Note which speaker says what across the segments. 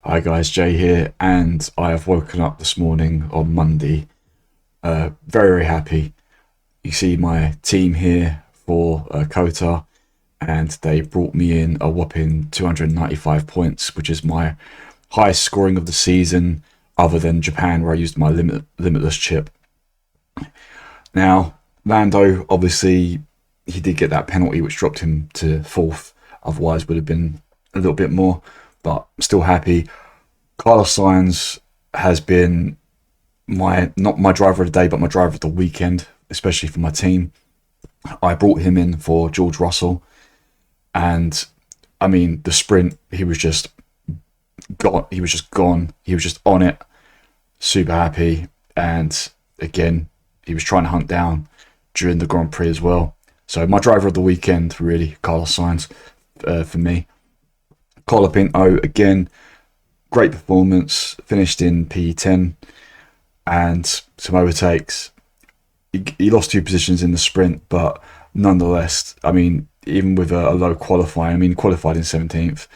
Speaker 1: Hi guys, Jay here, and I have woken up this morning on Monday, very very happy. You see my team here for Kota, and they brought me in a whopping 295 points, which is my highest scoring of the season, other than Japan, where I used my limitless chip. Now, Lando, obviously, he did get that penalty, which dropped him to 4th. Otherwise, would have been a little bit more, but still happy. Carlos Sainz has been not my driver of the day, but my driver of the weekend, especially for my team. I brought him in for George Russell, and I mean the sprint, he was just gone. He was just on it. Super happy, and again, he was trying to hunt down during the Grand Prix as well. So my driver of the weekend, really, Carlos Sainz, for me. Colapinto, again, great performance, finished in P10 and some overtakes. He lost 2 positions in the sprint, but nonetheless, I mean, even with a low qualifying, I mean, qualified in 17th,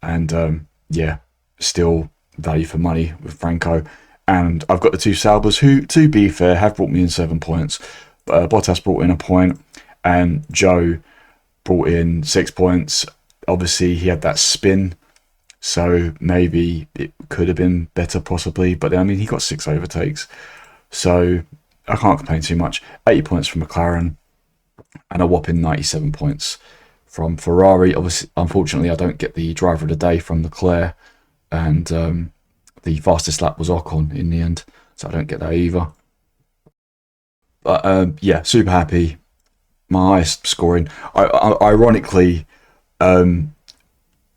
Speaker 1: and yeah, still value for money with Franco. And I've got the 2 Saubers, who, to be fair, have brought me in 7 points. Bottas brought in a point, and Joe brought in 6 points. Obviously, he had that spin, so maybe it could have been better, possibly. But I mean, he got 6 overtakes, so I can't complain too much. 80 points from McLaren, and a whopping 97 points from Ferrari. Obviously, unfortunately, I don't get the driver of the day from Leclerc, and the fastest lap was Ocon in the end, so I don't get that either. But yeah, super happy. My highest scoring. Ironically,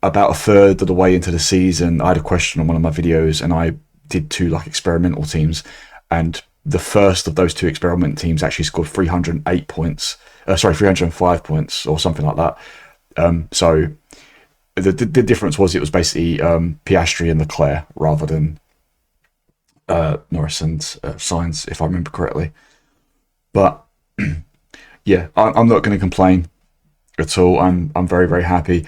Speaker 1: about a third of the way into the season, I had a question on one of my videos, and I did 2 experimental teams, and the first of those 2 experimental teams actually scored 308 points. 305 points or something like that. So the difference was it was basically Piastri and Leclerc rather than Norris and Sainz, if I remember correctly. But yeah, I'm not going to complain at all. I'm very very happy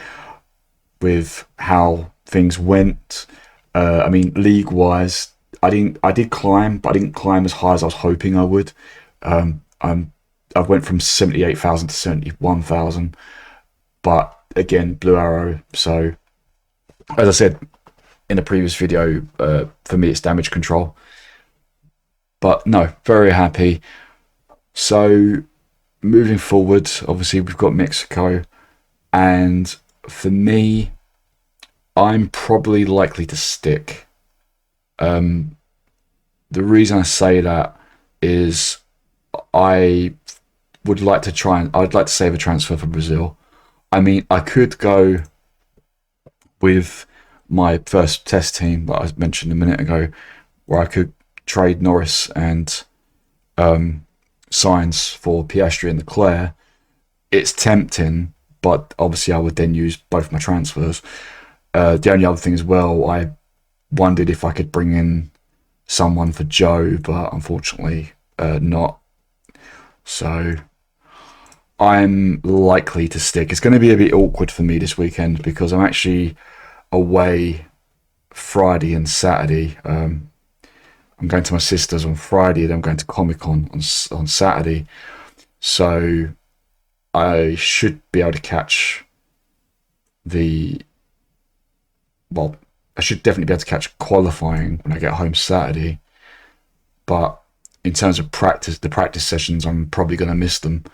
Speaker 1: with how things went. I mean, league wise, I did climb, but I didn't climb as high as I was hoping I would. I went from 78,000 to 71,000, but again, blue arrow. So as I said in a previous video, for me it's damage control. But no, very happy. So moving forward, obviously we've got Mexico, and for me, I'm probably likely to stick. The reason I say that is I'd like to save a transfer for Brazil. I mean, I could go with my first test team that I mentioned a minute ago, where I could trade Norris and Sainz for Piastri and Leclerc. It's tempting, but obviously I would then use both my transfers. The only other thing as well, I wondered if I could bring in someone for Joe, but unfortunately not. So I'm likely to stick. It's going to be a bit awkward for me this weekend because I'm actually away Friday and Saturday. I'm going to my sister's on Friday, then I'm going to Comic-Con on Saturday. So I should be able to catch I should definitely be able to catch qualifying when I get home Saturday. But in terms of practice, the practice sessions, I'm probably going to miss them,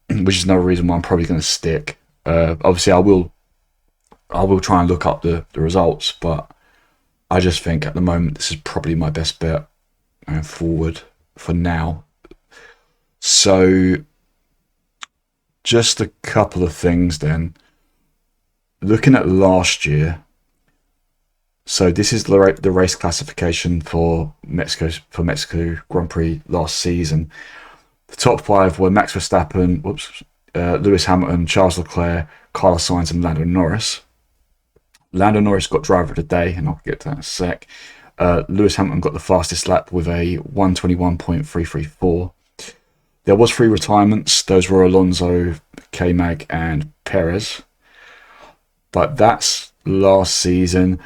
Speaker 1: which is another reason why I'm probably going to stick. Obviously, I will try and look up the results, but I just think at the moment this is probably my best bet going forward for now. So just a couple of things then. Looking at last year, so this is the race classification for Mexico Grand Prix last season. The top 5 were Max Verstappen, Lewis Hamilton, Charles Leclerc, Carlos Sainz, and Lando Norris. Lando Norris got driver of the day, and I'll get to that in a sec. Lewis Hamilton got the fastest lap with a 1:21.334. There was 3 retirements. Those were Alonso, K-Mag, and Perez. But that's last season.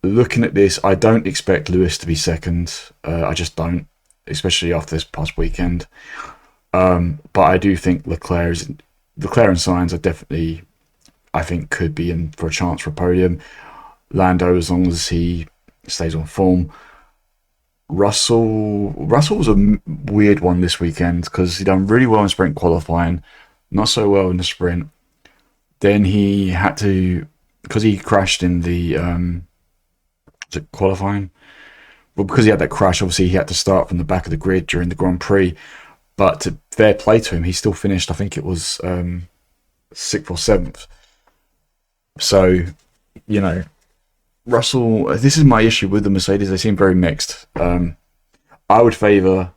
Speaker 1: looking at this, I don't expect Lewis to be second. I just don't, especially after this past weekend. But I do think Leclerc and Sainz are definitely, I think, could be in for a chance for a podium. Lando, as long as he stays on form. Russell was a weird one this weekend because he done really well in sprint qualifying, not so well in the sprint. Then he had to, because he crashed in the was it qualifying? Well, because he had that crash, obviously he had to start from the back of the grid during the Grand Prix. But to fair play to him, he still finished, I think it was 6th or 7th. So, you know, Russell, this is my issue with the Mercedes. They seem very mixed. I would favour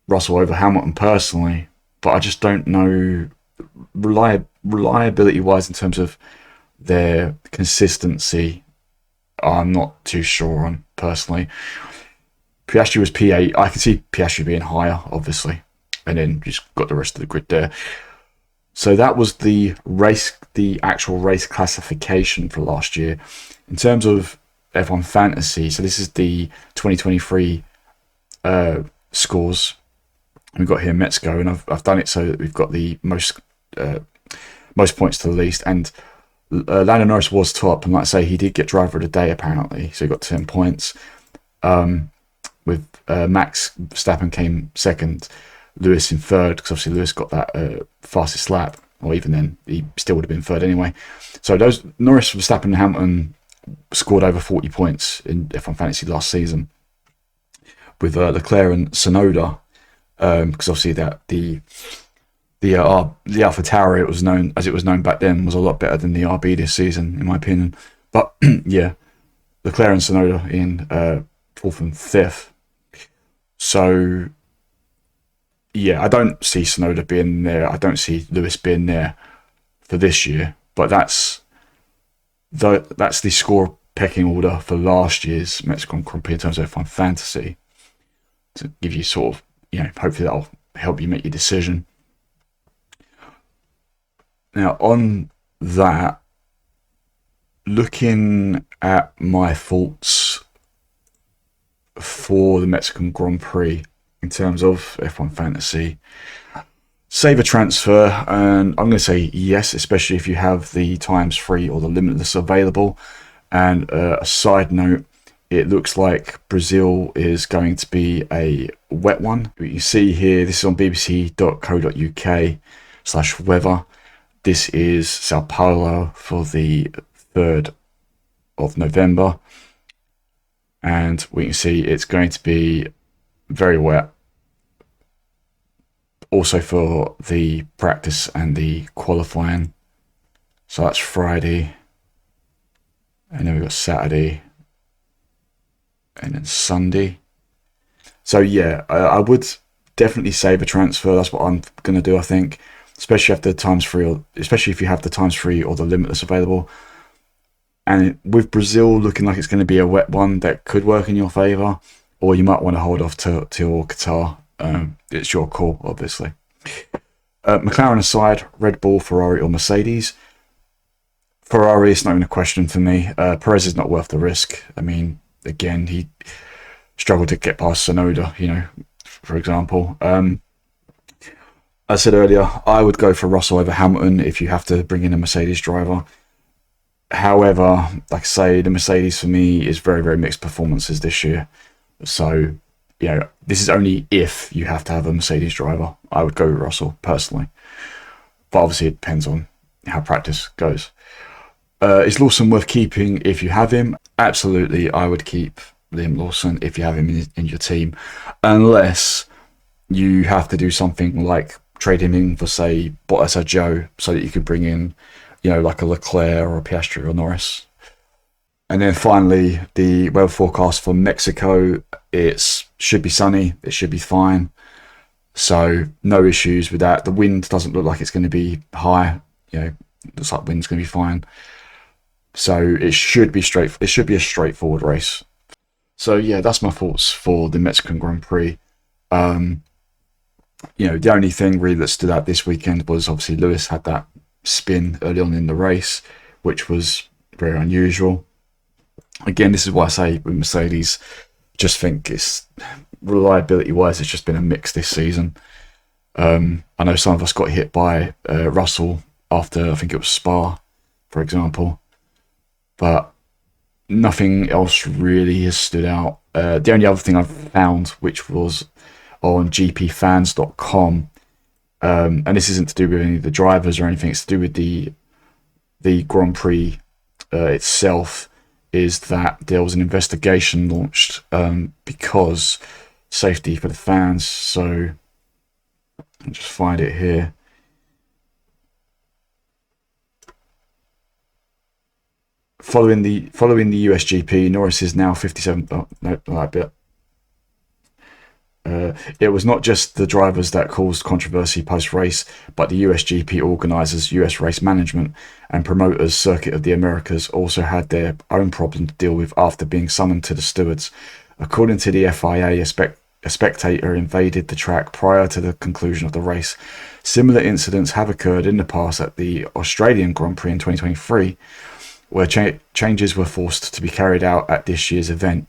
Speaker 1: Russell over Hamilton personally, but I just don't know reliability-wise in terms of their consistency. I'm not too sure on personally. Piastri was P8. I can see Piastri being higher, obviously, and then just got the rest of the grid there. So that was the actual race classification for last year. In terms of F1 Fantasy, so this is the 2023 scores. We've got here Mexico, and I've done it so that we've got the most points to the least. And Lando Norris was top, and like I say, he did get driver of the day apparently, so he got 10 points. With Max Verstappen came second, Lewis in third, because obviously Lewis got that fastest lap, or even then he still would have been third anyway. So those Norris, Verstappen, and Hamilton scored over 40 points in F1 Fantasy last season. With Leclerc and Tsunoda, because obviously that the AlphaTauri, it was known back then, was a lot better than the RB this season, in my opinion. But yeah, Leclerc and Tsunoda in 4th and 5th. So yeah, I don't see Tsunoda being there. I don't see Lewis being there for this year. But that's the score pecking order for last year's Mexican Grand Prix in terms of F1 Fantasy, to give you sort of, you know, hopefully that'll help you make your decision. Now, on that, looking at my thoughts for the Mexican Grand Prix in terms of F1 Fantasy, save a transfer, and I'm going to say yes, especially if you have the ×3 or the limitless available. And a side note, it looks like Brazil is going to be a wet one. You can see here, this is on bbc.co.uk/weather. This is Sao Paulo for the 3rd of November. And we can see it's going to be very wet. Also for the practice and the qualifying. So that's Friday. And then we've got Saturday. And then Sunday. So yeah, I would definitely save a transfer. That's what I'm going to do, I think. Especially if you have the ×3 or the limitless available. And with Brazil looking like it's going to be a wet one, that could work in your favour. Or you might want to hold off till Qatar. It's your call, obviously. McLaren aside, Red Bull, Ferrari or Mercedes. Ferrari is not even a question for me. Perez is not worth the risk. I mean, again, he struggled to get past Tsunoda, you know, for example. As I said earlier, I would go for Russell over Hamilton if you have to bring in a Mercedes driver. However, like I say, the Mercedes for me is very, very mixed performances this year. So, you know, this is only if you have to have a Mercedes driver. I would go with Russell, personally. But obviously it depends on how practice goes. Is Lawson worth keeping if you have him? Absolutely, I would keep Liam Lawson if you have him in your team. Unless you have to do something like trade him in for, say, Bottas or Joe, so that you could bring in, you know, like a Leclerc or a Piastri or Norris. And then finally, the weather forecast for Mexico, it should be sunny, it should be fine. So no issues with that. The wind doesn't look like it's going to be high, you know, looks like wind's going to be fine. So it should be a straightforward race. So yeah, that's my thoughts for the Mexican Grand Prix. You know, the only thing really that stood out this weekend was obviously Lewis had that spin early on in the race, which was very unusual. Again, this is why I say with Mercedes, just think it's reliability wise, it's just been a mix this season. I know some of us got hit by Russell after, I think it was Spa, for example, but nothing else really has stood out. The only other thing I've found, which was on gpfans.com, and this isn't to do with any of the drivers or anything, it's to do with the Grand Prix itself, is that there was an investigation launched because safety for the fans. So I'll just find it here. Following the USGP, Norris is now 57. Oh, no, that bit. It was not just the drivers that caused controversy post-race, but the USGP organisers, US Race Management, and promoters Circuit of the Americas also had their own problem to deal with after being summoned to the stewards. According to the FIA, a spectator invaded the track prior to the conclusion of the race. Similar incidents have occurred in the past at the Australian Grand Prix in 2023, where changes were forced to be carried out at this year's event.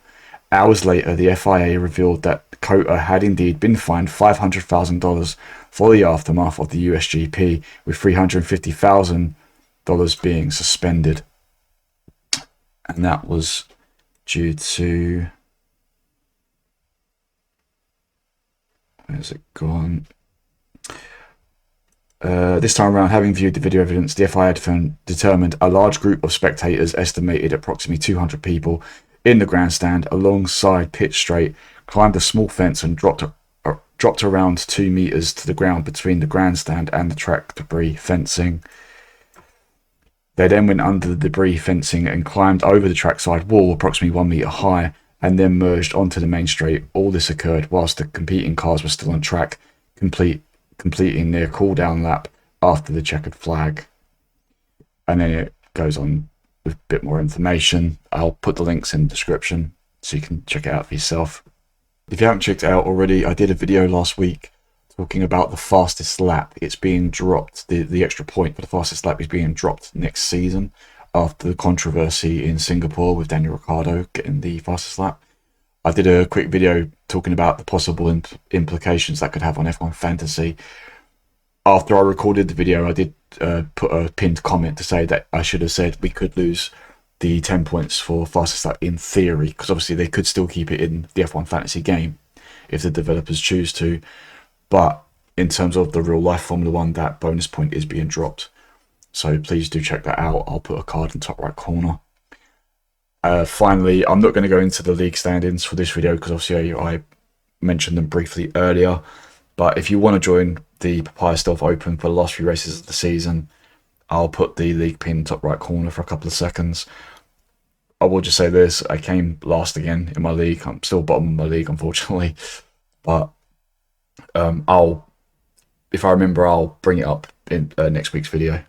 Speaker 1: Hours later, the FIA revealed that COTA had indeed been fined $500,000 for the aftermath of the USGP, with $350,000 being suspended. And that was due to... Where's it gone? This time around, having viewed the video evidence, the FIA determined a large group of spectators, estimated approximately 200 people, in the grandstand alongside pitch straight, climbed a small fence and dropped around 2 meters to the ground between the grandstand and the track debris fencing. They then went under the debris fencing and climbed over the trackside wall approximately 1 meter high, and then merged onto the main straight. All this occurred whilst the competing cars were still on track, completing their cool-down lap after the checkered flag. And then it goes on with a bit more information. I'll put the links in the description so you can check it out for yourself. If you haven't checked it out already, I did a video last week talking about the fastest lap. It's being dropped, the extra point for the fastest lap is being dropped next season after the controversy in Singapore with Daniel Ricciardo getting the fastest lap. I did a quick video talking about the possible implications that could have on F1 Fantasy. After I recorded the video, I did put a pinned comment to say that I should have said we could lose the 10 points for fastest lap in theory, because obviously they could still keep it in the F1 Fantasy game if the developers choose to. But in terms of the real life Formula 1, that bonus point is being dropped. So please do check that out. I'll put a card in the top right corner. Finally, I'm not going to go into the league standings for this video because obviously I mentioned them briefly earlier. But if you want to join the Papaya Stealth Open for the last few races of the season, I'll put the league pin in the top right corner for a couple of seconds. I will just say this, I came last again in my league. I'm still bottom of my league, unfortunately. But if I remember, I'll bring it up in next week's video.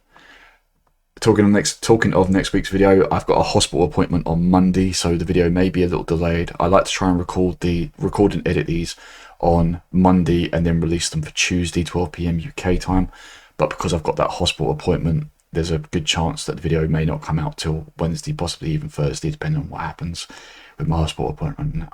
Speaker 1: Talking of next week's video, I've got a hospital appointment on Monday, so the video may be a little delayed. I like to try and record and edit these on Monday and then release them for Tuesday, 12 PM UK time. But because I've got that hospital appointment, there's a good chance that the video may not come out till Wednesday, possibly even Thursday, depending on what happens with my hospital appointment.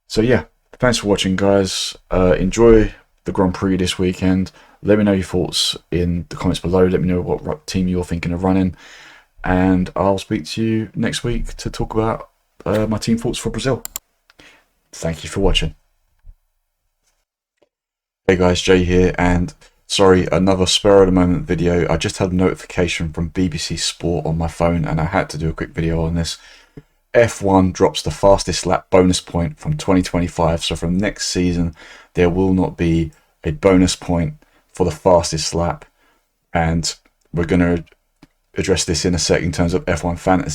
Speaker 1: So yeah, thanks for watching, guys. Enjoy the Grand Prix this weekend. Let me know your thoughts in the comments below. Let me know what team you're thinking of running. And I'll speak to you next week to talk about my team thoughts for Brazil. Thank you for watching. Hey guys, Jay here, and sorry, another spur of the moment video. I just had a notification from BBC Sport on my phone and I had to do a quick video on this. F1 drops the fastest lap bonus point from 2025. So from next season, there will not be a bonus point for the fastest lap. And we're going to address this in a sec in terms of F1 Fantasy.